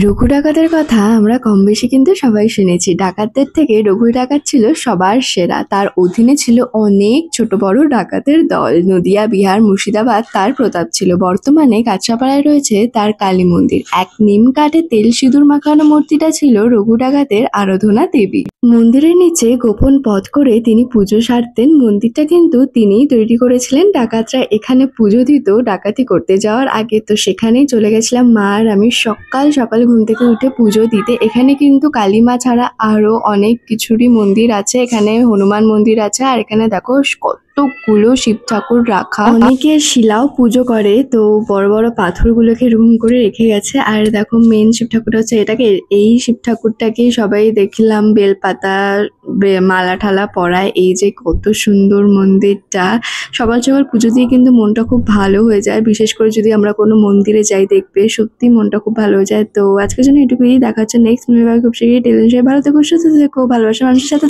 রঘু ডাকাতের কথা আমরা কম বেশি কিন্তু সবাই শুনেছি। ডাকাতদের থেকে রঘু ডাকাত ছিল সবার সেরা। তার অধীনে ছিল অনেক ছোট বড় ডাকাতের দল। নদিয়া, বিহার, মুর্শিদাবাদ তার প্রতাপ ছিল। বর্তমানে কাঁচরাপাড়ায় রয়েছে তার কালী মন্দির। এক নিম কাঠে তেল সিঁদুর মাখানো মূর্তিটা ছিল রঘু ডাকাতের আরাধনা দেবী। মন্দিরের নিচে গোপন পথ করে তিনি পুজো সারতেন। মন্দিরটা কিন্তু তিনিই তৈরি করেছিলেন। ডাকাতরা এখানে পুজো দিত ডাকাতি করতে যাওয়ার আগে। তো সেখানেই চলে গেছিলাম মা আর আমি সকাল সকাল ঘুম থেকে উঠে পুজো দিতে। এখানে কিন্তু কালী মা ছাড়া আরো অনেক কিছুরই মন্দির আছে। এখানে হনুমান মন্দির আছে, আর এখানে দেখো কতগুলো শিব ঠাকুর রাখা। অনেকে শিলাও পুজো করে, তো বড় বড় পাথরগুলোকে এরকম করে রেখে গেছে। আর দেখো মেন শিব ঠাকুরটা হচ্ছে এটাকে, এই শিব ঠাকুরটাকে সবাই দেখলাম বেলপাতা মালা ঠালা পরায়। এই যে কত সুন্দর মন্দিরটা, সকাল সকাল পুজো দিয়ে কিন্তু মনটা খুব ভালো হয়ে যায়। বিশেষ করে যদি আমরা কোনো মন্দিরে যাই, দেখবে সত্যি মনটা খুব ভালো হয়ে যায়। তো আজকের জন্য এটুকুই, দেখা হচ্ছে নেক্সট খুব শীঘ্রই। টেলিভিশনে ভালো থেকো, সুস্থ থেকো, ভালোবাসা মানুষের সাথে